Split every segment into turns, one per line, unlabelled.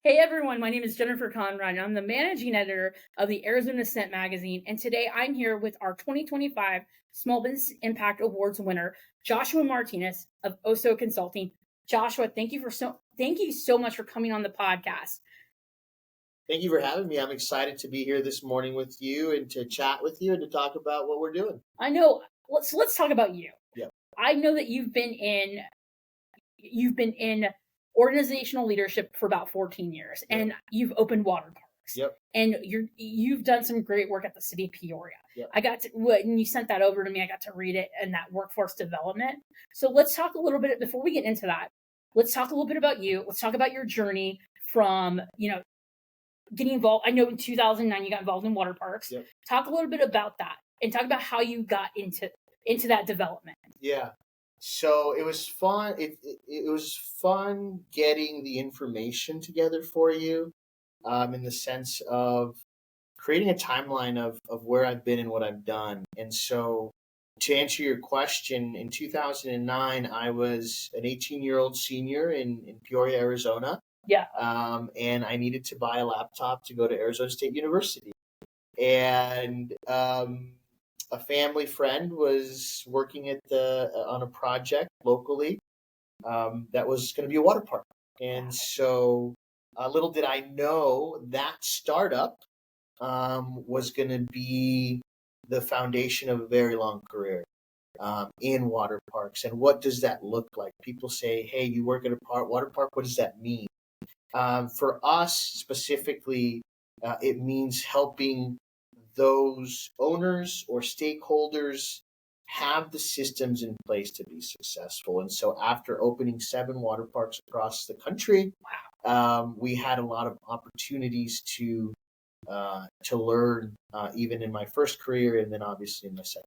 Hey everyone, my name is Jennifer Conrad. I'm the managing editor of the Arizona Ascent Magazine, and today I'm here with our 2025 Small Business Impact Awards winner, Joshua Martinez of Oso Consulting. Joshua, thank you so much for coming on the podcast.
Thank you for having me. I'm excited to be here this morning with you and to chat with you and to talk about what we're doing.
I know. Let's talk about you.
Yep.
I know that you've been in organizational leadership for about 14 years, and you've opened water parks.
Yep.
And you've done some great work at the city of Peoria.
Yep.
I got to when you sent that over to me, I got to read it and that workforce development. So let's talk a little bit before we get into that. Let's talk a little bit about you. Let's talk about your journey from, getting involved. I know in 2009 you got involved in water parks.
Yep.
Talk a little bit about that and talk about how you got into that development.
Yeah. So it was fun. It was fun getting the information together for you, in the sense of creating a timeline of where I've been and what I've done. And so to answer your question, in 2009, I was an 18-year-old senior in Peoria, Arizona.
Yeah.
And I needed to buy a laptop to go to Arizona State University. And a family friend was working on a project locally that was going to be a water park. And so little did I know that startup was going to be the foundation of a very long career in water parks. And what does that look like? People say, hey, you work at a water park. What does that mean? For us specifically, it means helping those owners or stakeholders have the systems in place to be successful. And so after opening 7 water parks across the country, we had a lot of opportunities to learn, even in my first career and then obviously in my second.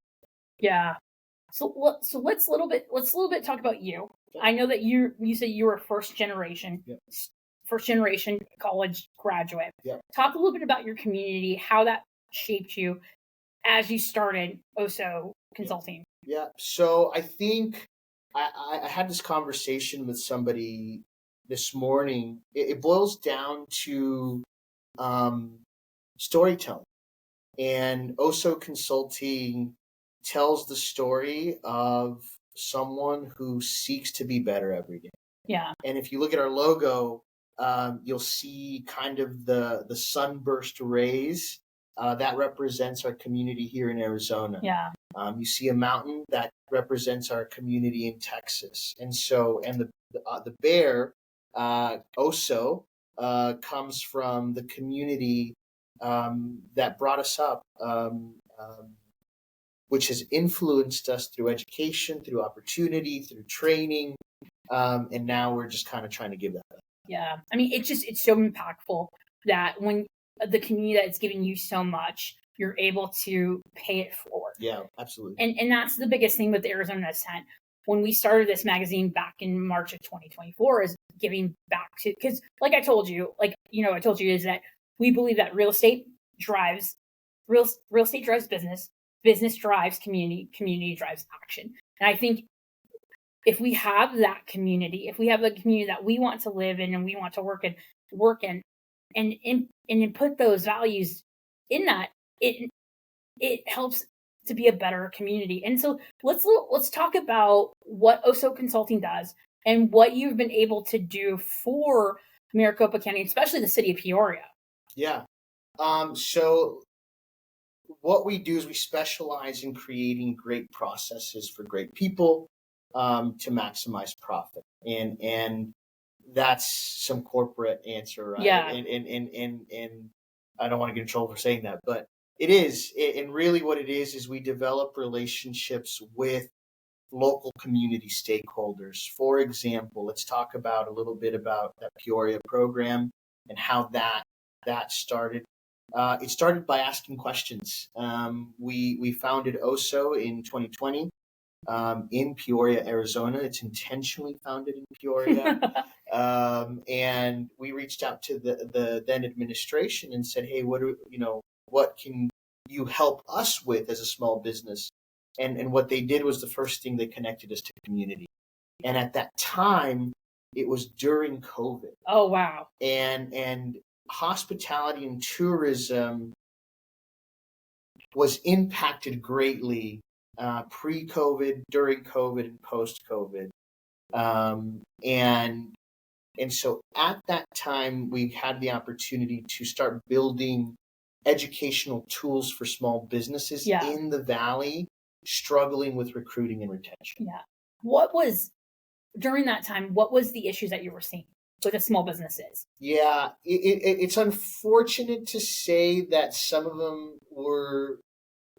Yeah. So let's a little bit talk about you.
Yeah.
I know that you said you were first generation
Yep.
college graduate.
Yep.
Talk a little bit about your community, how that shaped you as you started Oso Consulting.
Yeah. So I think I had this conversation with somebody this morning. It boils down to storytelling. And Oso Consulting tells the story of someone who seeks to be better every day.
Yeah.
And if you look at our logo, you'll see kind of the sunburst rays that represents our community here in Arizona.
Yeah.
You see a mountain that represents our community in Texas. And so, and the bear, Oso, comes from the community that brought us up, which has influenced us through education, through opportunity, through training. And now we're just kind of trying to give that back.
Yeah. I mean, it's so impactful that when the community that's giving you so much, you're able to pay it forward.
Yeah, absolutely.
And that's the biggest thing with the Arizona Ascent. When we started this magazine back in March of 2024 is giving back to, because I told you, is that we believe that real estate drives business, business drives community, community drives action. And I think if we have that community, if we have the community that we want to live in and we want to work in and put those values in that, it helps to be a better community. And so let's talk about what Oso Consulting does and what you've been able to do for Maricopa County, especially the city of Peoria.
Yeah. So what we do is we specialize in creating great processes for great people to maximize profit. And that's some corporate answer, right?
Yeah.
And I don't want to get in trouble for saying that, but it is. And really what it is we develop relationships with local community stakeholders. For example, let's talk about a little bit about that Peoria program and how that started. It started by asking questions. We founded Oso in 2020 in Peoria, Arizona. It's intentionally founded in Peoria. And we reached out to the then administration and said, hey, what can you help us with as a small business? And what they did was the first thing they connected us to community. And at that time, it was during COVID.
Oh, wow.
And hospitality and tourism was impacted greatly pre-COVID, during COVID, and post-COVID. And so at that time, we had the opportunity to start building educational tools for small businesses in the Valley struggling with recruiting and retention.
Yeah. During that time, what was the issues that you were seeing with the small businesses?
Yeah, it's unfortunate to say that some of them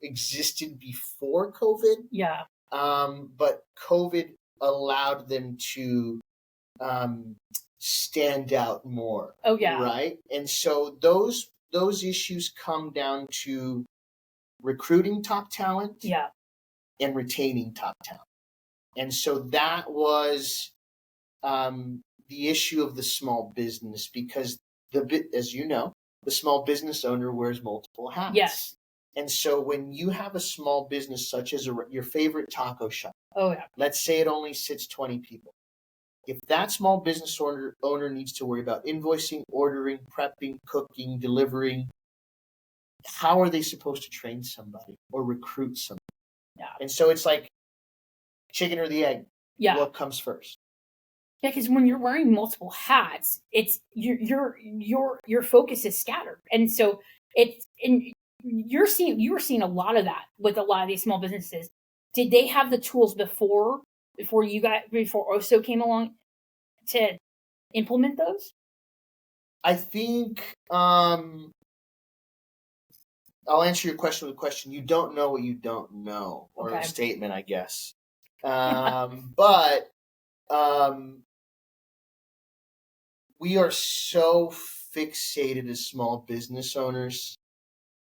existed before COVID.
Yeah.
But COVID allowed them to stand out more.
Oh, yeah.
Right? And so those issues come down to recruiting top talent and retaining top talent. And so that was the issue of the small business, because as you know, the small business owner wears multiple hats.
Yes.
And so when you have a small business such as your favorite taco shop, let's say it only sits 20 people. If that small business owner needs to worry about invoicing, ordering, prepping, cooking, delivering, how are they supposed to train somebody or recruit somebody?
Yeah.
And so it's like chicken or the egg.
Yeah.
What comes first?
Yeah, because when you're wearing multiple hats, it's your focus is scattered, and so you were seeing a lot of that with a lot of these small businesses. Did they have the tools before Oso came along to implement those?
I think I'll answer your question with a question. You don't know what you don't know, or a statement, I guess. But we are so fixated as small business owners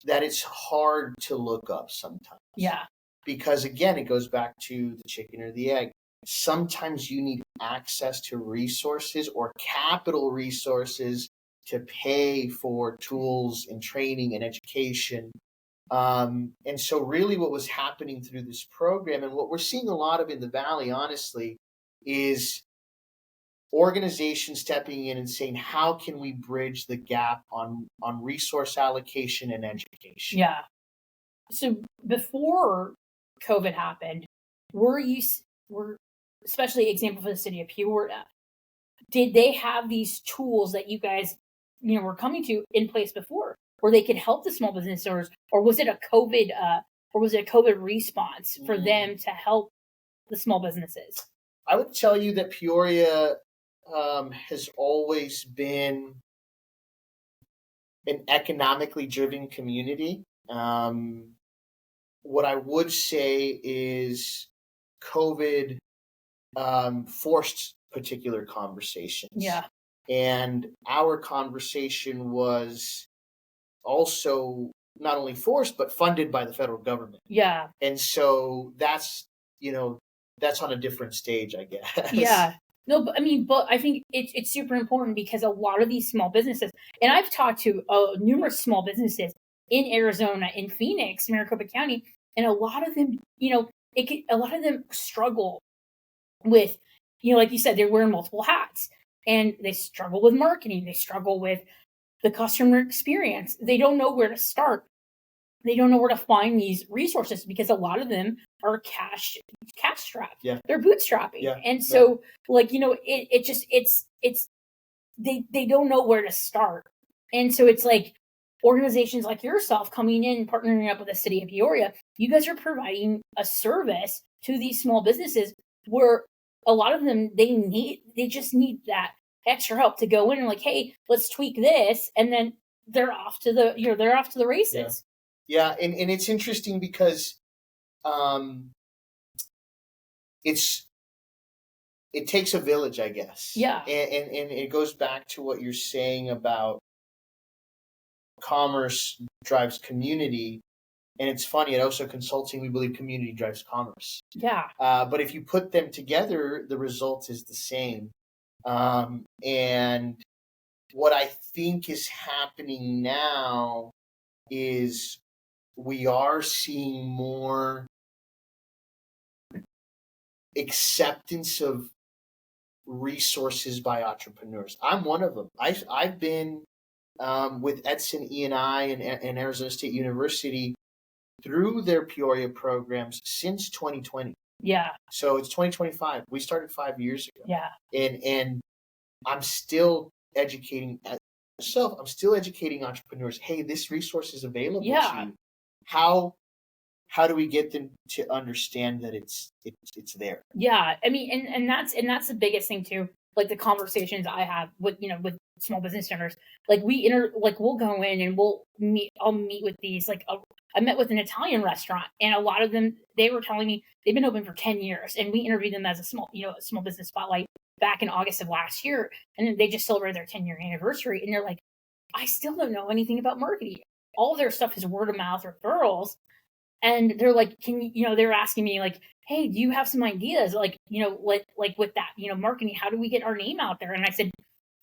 that it's hard to look up sometimes.
Yeah.
Because again, it goes back to the chicken or the egg. Sometimes you need access to resources or capital resources to pay for tools and training and education. And so really what was happening through this program, and what we're seeing a lot of in the Valley, honestly, is organizations stepping in and saying, how can we bridge the gap on resource allocation and education?
Yeah. So before COVID happened, were especially example for the city of Peoria, did they have these tools that you guys, were coming to in place before, where they could help the small business owners, or was it a COVID response for them to help the small businesses?
I would tell you that Peoria has always been an economically driven community. What I would say is COVID forced particular conversations.
Yeah.
And our conversation was also not only forced, but funded by the federal government.
Yeah.
And so that's on a different stage, I guess.
Yeah. No, but I think it's super important, because a lot of these small businesses, and I've talked to numerous small businesses in Arizona, in Phoenix, Maricopa County, and a lot of them, a lot of them struggle with, like you said, they're wearing multiple hats, and they struggle with marketing. They struggle with the customer experience. They don't know where to start. They don't know where to find these resources, because a lot of them are cash strapped.
Yeah.
They're bootstrapping.
Yeah.
And so they don't know where to start. And so it's like organizations like yourself coming in, partnering up with the city of Peoria, you guys are providing a service to these small businesses where a lot of them, they just need that extra help to go in and like, hey, let's tweak this. And then they're off to the races.
Yeah. And it's interesting because it takes a village, I guess.
Yeah.
And it goes back to what you're saying about commerce drives community. And it's funny, at Oso Consulting, we believe community drives commerce.
Yeah.
But if you put them together, the result is the same. And what I think is happening now is we are seeing more acceptance of resources by entrepreneurs. I'm one of them. I've been with Edson E&I and Arizona State University through their Peoria programs since 2020.
Yeah.
So it's 2025. We started 5 years ago.
Yeah.
And I'm still educating myself. I'm still educating entrepreneurs. Hey, this resource is available to you. How do we get them to understand that it's there?
Yeah. I mean, and that's the biggest thing too. Like the conversations I have with small business owners, like we'll go in and I'll meet with these, I met with an Italian restaurant, and a lot of them, they were telling me they've been open for 10 years, and we interviewed them as a small business spotlight back in August of last year, and then they just celebrated their 10-year anniversary, and they're like, I still don't know anything about marketing. All of their stuff is word of mouth referrals, and they're like, they're asking me like, hey, do you have some ideas, like with that, marketing, how do we get our name out there? And I said,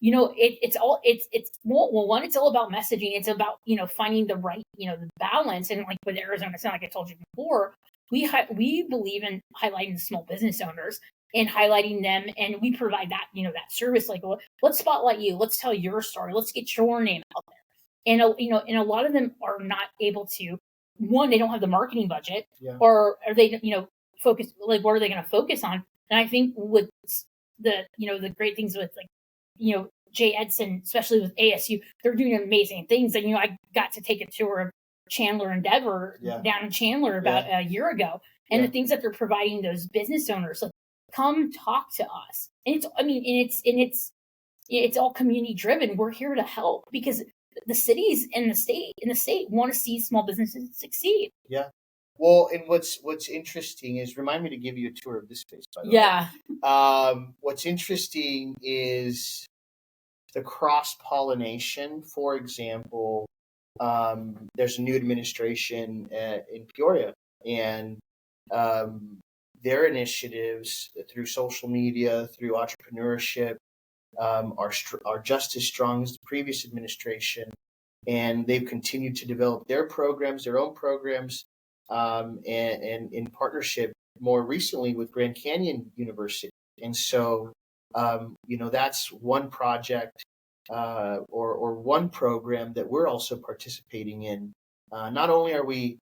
it's all about messaging. It's about, finding the right, the balance. And like with Arizona Ascent, like I told you before, we believe in highlighting small business owners and highlighting them. And we provide that, that service, like, well, let's spotlight you. Let's tell your story. Let's get your name out there. And, and a lot of them are not able to, one, they don't have the marketing budget, or are they, focus, like, what are they going to focus on? And I think with the great things with, like, Jay Edson, especially with ASU, they're doing amazing things. And, I got to take a tour of Chandler Endeavor down in Chandler about a year ago. And the things that they're providing those business owners, like, come talk to us. And it's all community driven. We're here to help because the cities and the state want to see small businesses succeed.
Yeah. Well, and what's interesting is, remind me to give you a tour of this space, by the way. What's interesting is the cross-pollination. For example, there's a new administration in Peoria, and their initiatives through social media, through entrepreneurship, are just as strong as the previous administration. And they've continued to develop their own programs, and in partnership more recently with Grand Canyon University. And so, that's one project or one program that we're also participating in. Not only are we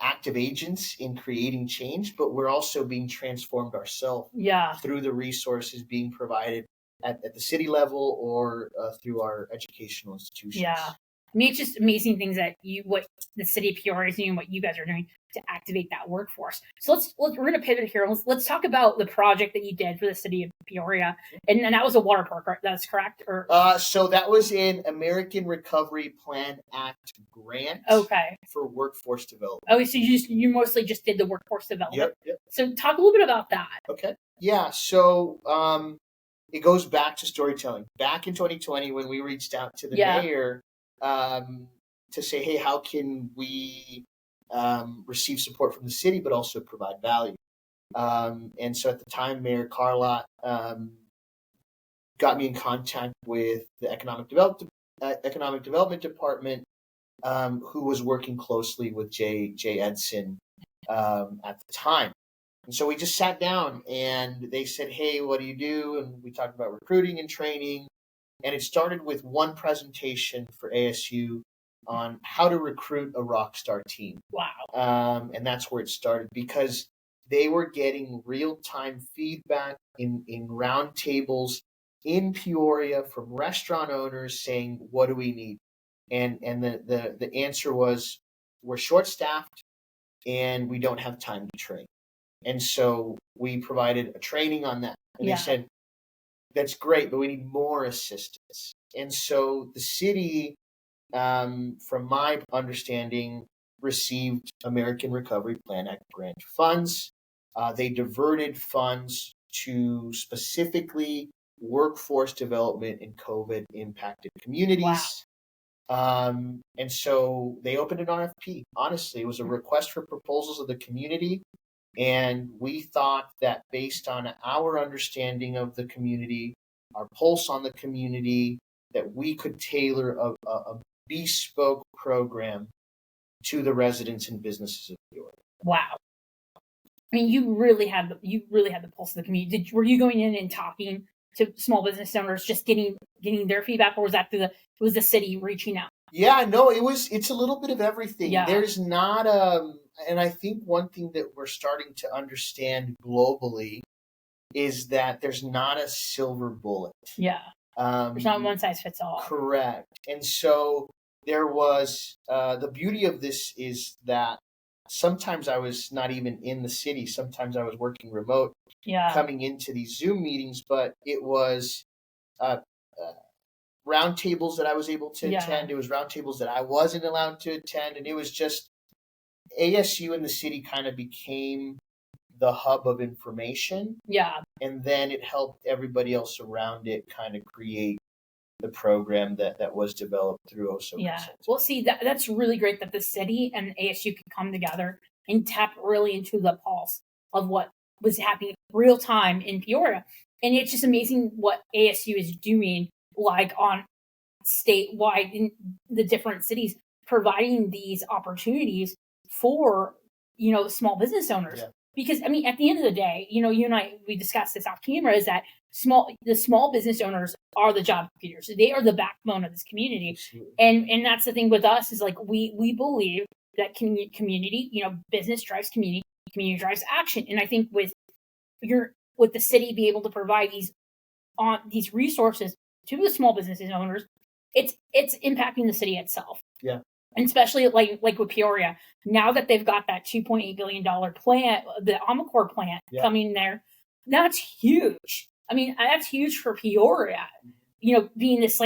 active agents in creating change, but we're also being transformed ourselves through the resources being provided at the city level or through our educational institutions.
Yeah. I mean, it's just amazing things that what the city of Peoria is doing, what you guys are doing to activate that workforce. So we're going to pivot here. Let's talk about the project that you did for the city of Peoria, and that was a water park, right? That's correct. Or
so that was an American Recovery Plan Act grant.
Okay.
For workforce development.
Oh, so you mostly just did the workforce development.
Yep.
So talk a little bit about that.
Okay. Yeah. So it goes back to storytelling. Back in 2020, when we reached out to the mayor. To say, hey, how can we receive support from the city, but also provide value? And so at the time, Mayor Carlott got me in contact with the Economic Development Department, who was working closely with Jay Edson at the time. And so we just sat down, and they said, hey, what do you do? And we talked about recruiting and training. And it started with one presentation for ASU on how to recruit a rock star team.
Wow.
And that's where it started, because they were getting real-time feedback in roundtables in Peoria from restaurant owners saying, what do we need? And the answer was, we're short-staffed and we don't have time to train. And so we provided a training on that. And they said, that's great, but we need more assistance. And so the city, from my understanding, received American Recovery Plan Act grant funds. They diverted funds to specifically workforce development in COVID-impacted communities. Wow. And so they opened an RFP. Honestly, it was a request for proposals of the community. And we thought that based on our understanding of the community, our pulse on the community, that we could tailor a bespoke program to the residents and businesses of Peoria.
Wow. I mean, you really had the pulse of the community. Were you going in and talking to small business owners, just getting their feedback, or was that was the city reaching out?
Yeah, no, it's a little bit of everything.
Yeah.
There's not and I think one thing that we're starting to understand globally is that there's not a silver bullet.
Yeah. There's not one size fits all.
Correct. And so there was the beauty of this is that sometimes I was not even in the city. Sometimes I was working remote, coming into these Zoom meetings, but it was roundtables that I was able to attend. It was roundtables that I wasn't allowed to attend. And it was just ASU and the city kind of became the hub of information.
Yeah.
And then it helped everybody else around it kind of create the program that was developed through Oso Consulting.
Well, see, that's really great that the city and ASU could come together and tap really into the pulse of what was happening real time in Peoria. And it's just amazing what ASU is doing, like on statewide in the different cities, providing these opportunities for, small business owners.
Yeah.
Because, I mean, at the end of the day, you and I, we discussed this off camera, is that the small business owners are the job creators. So they are the backbone of this community.
Absolutely.
And that's the thing with us, is like, we believe that community, business drives community drives action. And I think with the city be able to provide these resources to the small business owners, it's impacting the city itself.
Yeah.
And especially like with Peoria, now that they've got that $2.8 billion plant, the Omicor plant coming there, that's huge. I mean, that's huge for Peoria. Being this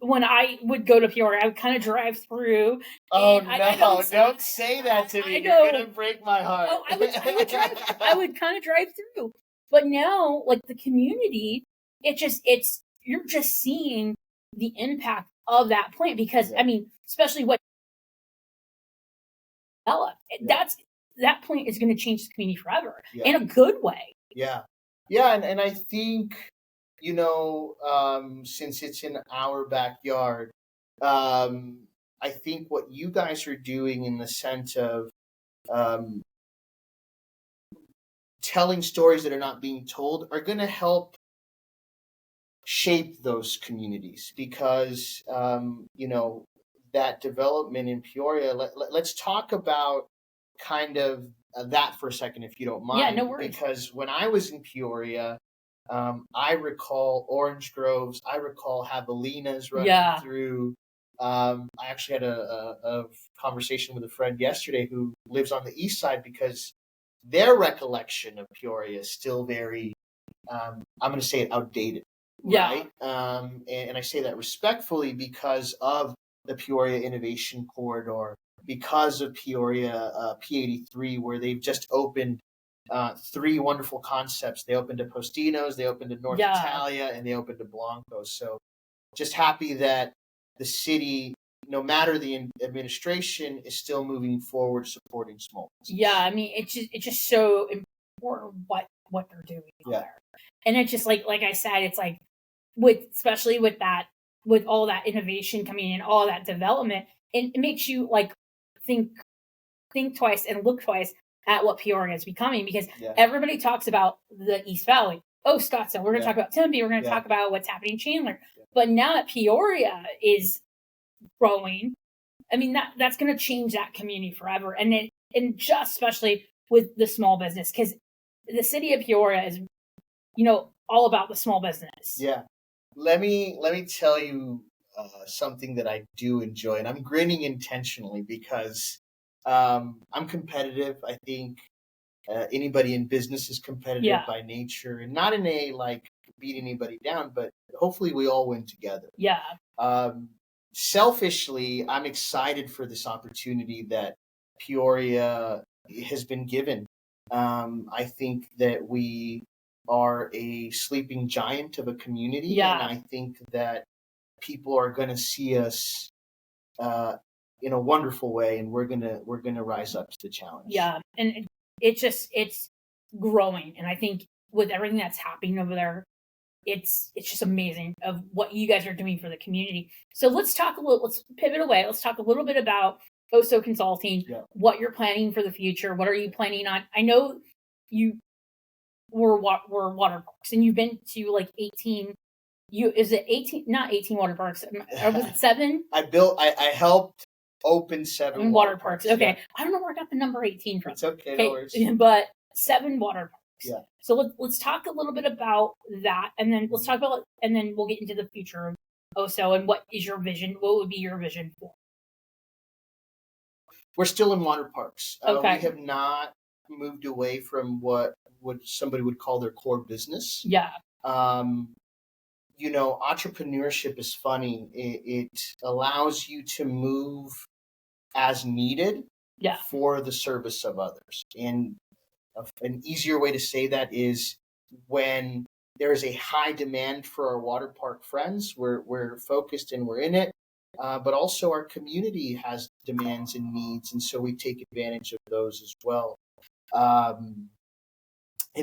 when I would go to Peoria, I would kind of drive through.
Oh no! Don't say that to me. You're gonna break my heart.
Oh, I would kind of drive through. But now, like the community, you're just seeing the impact of that plant, because I mean, especially what developed, that plant is going to change the community forever in a good way.
Yeah, and I think since it's in our backyard, I think what you guys are doing in the sense of telling stories that are not being told are going to help shape those communities, because that development in Peoria. Let's talk about kind of that for a second, if you don't mind.
Yeah, no worries.
Because when I was in Peoria, I recall orange groves. I recall javelinas running through. I actually had a conversation with a friend yesterday who lives on the east side, because their recollection of Peoria is still very, I'm going to say it, outdated. Right? And I say that respectfully because of the Peoria Innovation Corridor, because of Peoria P83, where they've just opened 3 wonderful concepts. They opened a Postino's, they opened a North Italia, and they opened a Blanco's. So just happy that the city, no matter the administration, is still moving forward supporting small business.
Yeah, I mean, it's just so important what they're doing there. And it's just like I said, it's like especially with all that innovation coming in, all that development, it makes you like think twice and look twice at what Peoria is becoming, because everybody talks about the East Valley. Oh, Scottsdale. We're going to talk about Tempe. We're going to talk about what's happening in Chandler. But now that Peoria is growing, I mean, that's going to change that community forever. And just especially with the small business, because the city of Peoria is, all about the small business.
Yeah. Let me tell you something that I do enjoy, and I'm grinning intentionally because I'm competitive. I think anybody in business is competitive by nature, and not in a like beat anybody down, but hopefully we all win together.
Yeah.
Selfishly, I'm excited for this opportunity that Peoria has been given. I think that we are a sleeping giant of a community, and I think that people are going to see us in a wonderful way, and we're gonna rise up to the challenge.
Yeah, and it's growing, and I think with everything that's happening over there, it's just amazing of what you guys are doing for the community. So let's pivot away. Let's talk a little bit about Oso Consulting, what you're planning for the future. What are you planning on? I know you were water parks, and you've been to like 18. Is it 18? Not 18 water parks. Or was it 7?
I helped open 7
water parks. Okay,
yeah.
I don't know where I got the number 18 from.
It's okay, no worries.
But 7 water parks.
Yeah.
So let's talk a little bit about that, and then we'll get into the future of Oso and what is your vision? What would be your vision for?
We're still in water parks.
Okay.
We have not moved away from what somebody would call their core business.
Yeah.
Entrepreneurship is funny. It allows you to move as needed for the service of others. And an easier way to say that is when there is a high demand for our water park friends, we're focused and we're in it. But also our community has demands and needs, and so we take advantage of those as well. And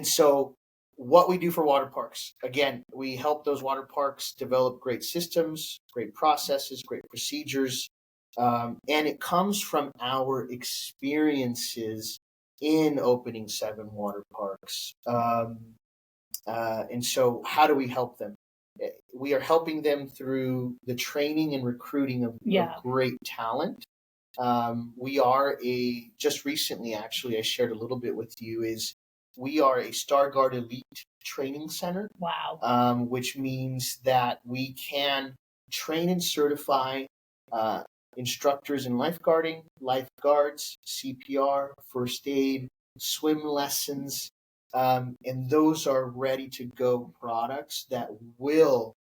so what we do for water parks, again, we help those water parks develop great systems, great processes, great procedures, and it comes from our experiences in opening 7 water parks. And so how do we help them? We are helping them through the training and recruiting of great talent. We are just recently, actually, I shared a little bit with you, we are a StarGuard Elite training center.
Wow.
Which means that we can train and certify instructors in lifeguarding, lifeguards, CPR, first aid, swim lessons, and those are ready to go products that will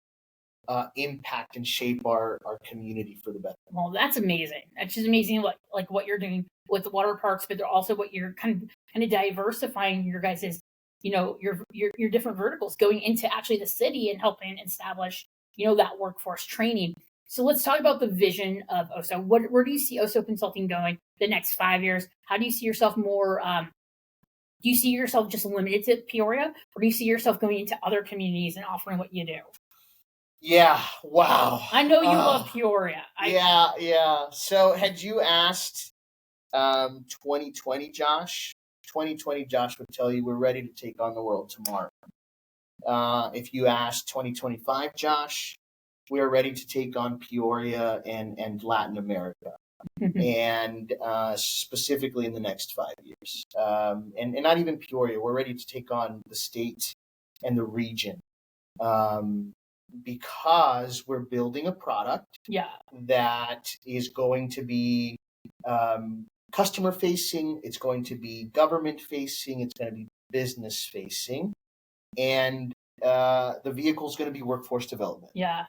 impact and shape our community for the better.
Well, that's amazing. That's just amazing what you're doing with the water parks, but also what you're kind of diversifying your guys's, your different verticals going into actually the city and helping establish, that workforce training. So let's talk about the vision of Oso. Where do you see Oso Consulting going the next 5 years? How do you see yourself more? Do you see yourself just limited to Peoria, or do you see yourself going into other communities and offering what you do?
Yeah. Wow.
I know you love Peoria.
Yeah. So had you asked 2020 Josh, 2020 Josh would tell you we're ready to take on the world tomorrow. If you asked 2025 Josh, we are ready to take on Peoria and Latin America. And specifically in the next 5 years. And not even Peoria, we're ready to take on the state and the region. Because we're building a product that is going to be customer facing, it's going to be government facing, it's going to be business facing, and the vehicle is going to be workforce development.
Yeah,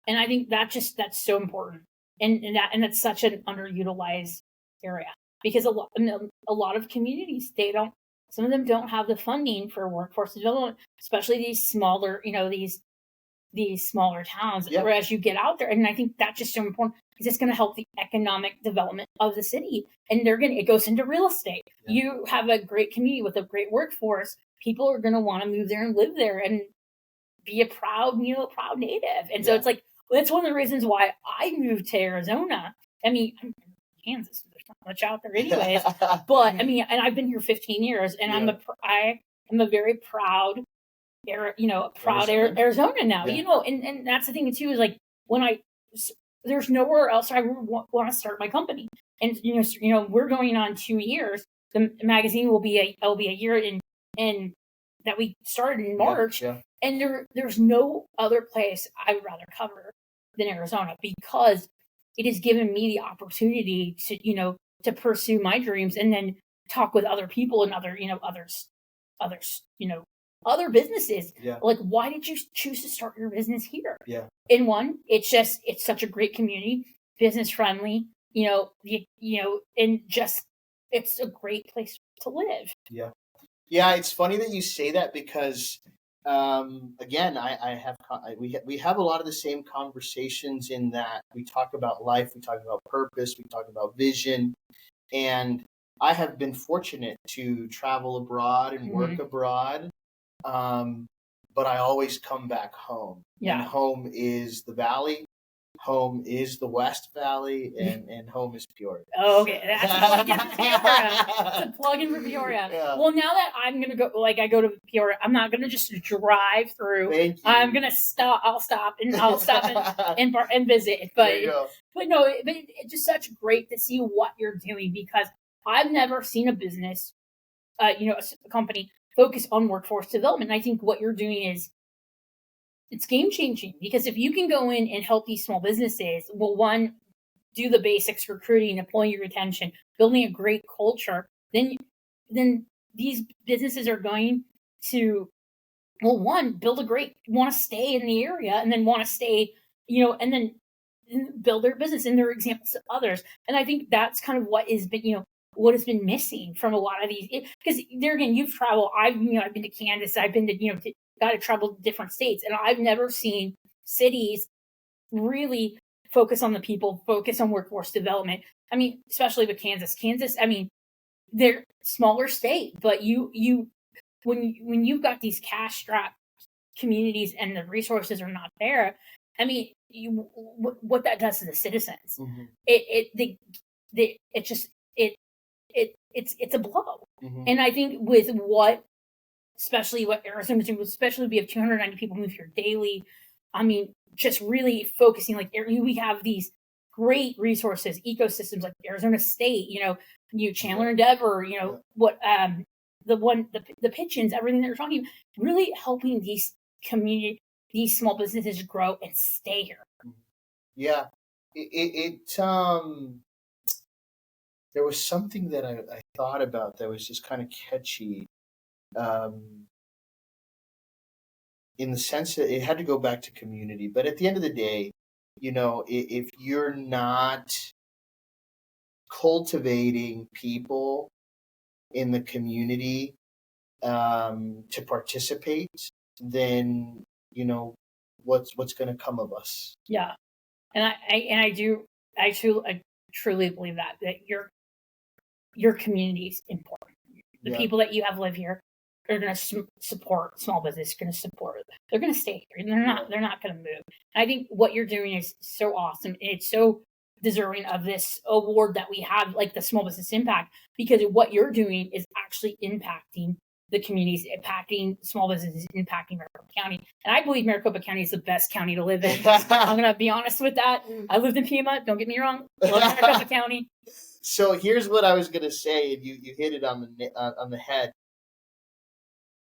and I think that's so important, and that's such an underutilized area because a lot of communities some of them don't have the funding for workforce development, especially these smaller these smaller towns. Whereas you get out there, and I think that's just so important because it's going to help the economic development of the city, and it goes into real estate. You have a great community with a great workforce. People are going to want to move there and live there and be a proud native. And so it's like, that's one of the reasons why I moved to Arizona. I mean, I'm in Kansas, so there's not much out there anyways. But I mean, and I've been here 15 years, and I am a very proud Arizona now, and that's the thing too, is like there's nowhere else I want to start my company. And, we're going on 2 years. The magazine will be a year in that we started in March. And there's no other place I would rather cover than Arizona because it has given me the opportunity to pursue my dreams and then talk with other people and other businesses. Like, why did you choose to start your business here? In one, it's such a great community, business friendly, and just it's a great place to live.
Yeah, it's funny that you say that because again, we have a lot of the same conversations in that we talk about life, we talk about purpose, we talk about vision, and I have been fortunate to travel abroad and work abroad. But I always come back home. And home is the valley. home is the West Valley, and home is Peoria.
Oh, okay. That's a plug-in for Peoria. It's a plug-in for Peoria.
Yeah.
Well, now that I'm going to go, like I go to Peoria, I'm not going to just drive through.
Thank you.
I'm going to stop. I'll stop and visit. But no, but it's just such great to see what you're doing, because I've never seen a business, a company focus on workforce development. And I think what you're doing is, it's game changing, because if you can go in and help these small businesses, well, one, do the basics, recruiting, employee retention, building a great culture, then these businesses are going to, well, one, want to stay in the area, and then want to stay, and then build their business, and they're examples to others. And I think that's kind of what has been, what has been missing from a lot of these, because there again, you've traveled. I've been to Kansas. I've been to, got to travel to different states, and I've never seen cities really focus on the people, focus on workforce development. I mean, especially with Kansas. I mean, they're smaller state, but when you've got these cash strapped communities and the resources are not there, I mean, what that does to the citizens,
Mm-hmm.
It's a blow.
Mm-hmm.
And I think especially what Arizona's doing, especially we have 290 people move here daily. I mean, just really focusing, like, we have these great resources, ecosystems like Arizona State, Chandler Endeavor, the Pitchins, everything that you're talking about, really helping these small businesses grow and stay here.
Yeah, there was something that I thought about that was just kind of catchy. In the sense that it had to go back to community. But at the end of the day, if you're not cultivating people in the community to participate, then, what's going to come of us?
Yeah. And I truly believe that your community is important. The people that you have live here are going to support small business, going to support it. They're going to stay here, and they're not going to move. And I think what you're doing is so awesome, and it's so deserving of this award that we have, like the Small Business Impact, because what you're doing is actually impacting the communities, impacting small businesses, impacting Maricopa County. And I believe Maricopa County is the best county to live in. I'm going to be honest with that. I lived in Piedmont. Don't get me wrong. I love Maricopa County.
So here's what I was going to say, and you hit it on the head.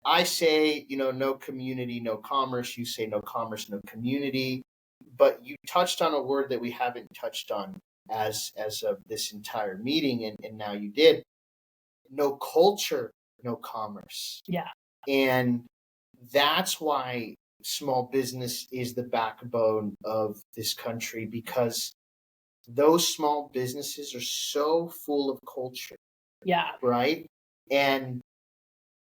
I say, no community, no commerce. You say no commerce, no community. But you touched on a word that we haven't touched on as of this entire meeting, and now you did. No culture, no commerce.
Yeah.
And that's why small business is the backbone of this country, because those small businesses are so full of culture.
Yeah.
Right? And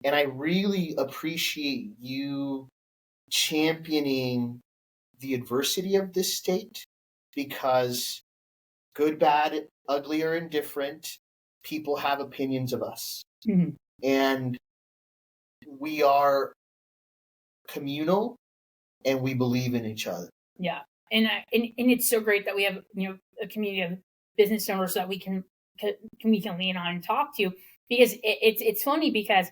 I really appreciate you championing the adversity of this state, because good, bad, ugly, or indifferent, people have opinions of us.
Mm-hmm.
And we are communal, and we believe in each other.
Yeah. And it's so great that we have, a community of business owners that we can lean on and talk to, because it's funny, because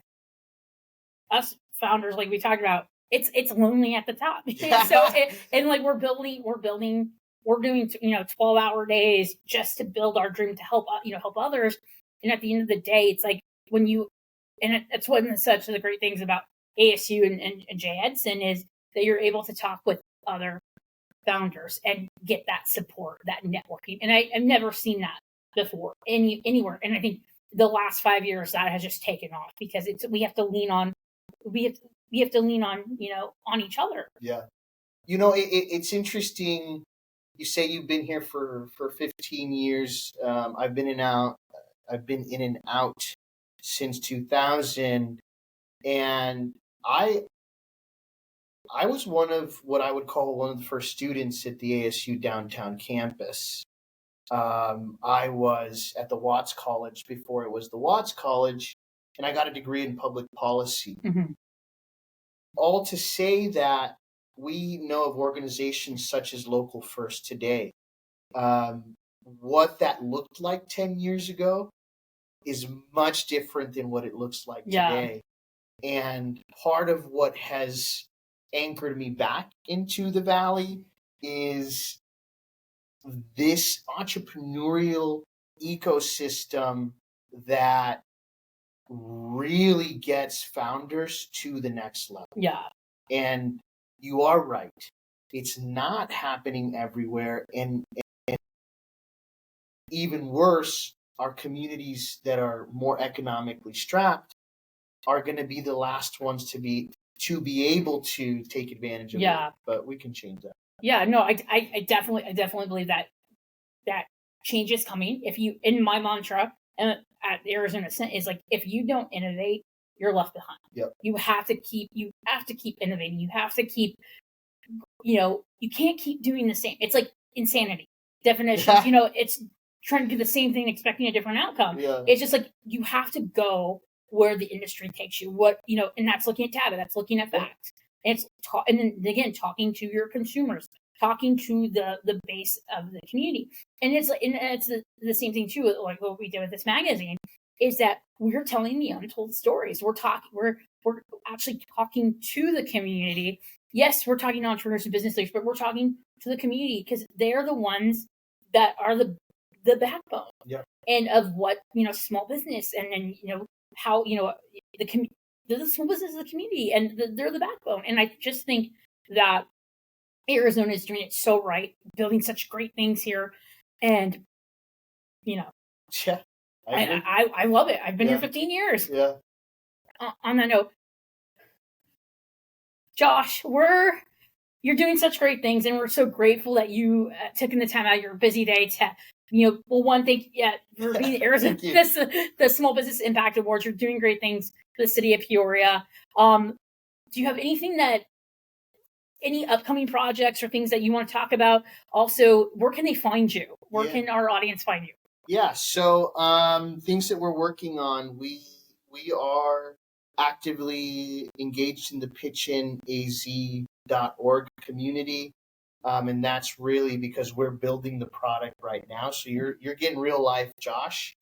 us founders, like we talked about, it's lonely at the top. So we're doing 12-hour days just to build our dream, to help others. And at the end of the day, it's like that's one of such the great things about ASU and Jay Edson, is that you're able to talk with other founders and get that support, that networking. And I've never seen that before anywhere. And I think the last 5 years that has just taken off, because we have to lean on on each other.
Yeah. It's interesting. You say you've been here for 15 years. I've been in and out since 2000. And I was one of what I would call one of the first students at the ASU downtown campus. I was at the Watts College before it was the Watts College, and I got a degree in public policy.
Mm-hmm.
All to say that we know of organizations such as Local First today. What that looked like 10 years ago is much different than what it looks like today. And part of what has anchored me back into the Valley is this entrepreneurial ecosystem that really gets founders to the next level.
Yeah.
And you are right. It's not happening everywhere. And even worse, our communities that are more economically strapped are going to be the last ones to be able to take advantage of it. But we can change that.
Yeah, no, I definitely believe that change is coming. If you, in my mantra at Arizona Ascent is like, if you don't innovate, you're left behind.
Yep.
You have to keep innovating. You have to keep, you can't keep doing the same. It's like insanity definitions. It's trying to do the same thing, expecting a different outcome.
Yeah.
It's just like, you have to go where the industry takes you. And that's looking at data, that's looking at facts. And and then again, talking to your consumers, talking to the base of the community. And it's the same thing too, like what we did with this magazine, is that we're telling the untold stories. We're actually talking to the community. Yes, we're talking to entrepreneurs and business leaders, but we're talking to the community because they're the ones that are the backbone.
Yeah.
And of what, small business, and then, how, the small business of the community, and they're the backbone. And I just think that Arizona is doing it so right, building such great things here. And,
Yeah.
I love it. I've been here 15 years.
Yeah.
On that note, Josh, you're doing such great things, and we're so grateful that you took the time out of your busy day to, thank you for being Arizona, the Small Business Impact Awards. You're doing great things for the city of Peoria. Do you have any upcoming projects or things that you want to talk about? Also, where can they find you? Where can our audience find you?
Yeah, so things that we're working on, we are actively engaged in the pitchinaz.org community. And that's really because we're building the product right now. So you're getting real life, Josh.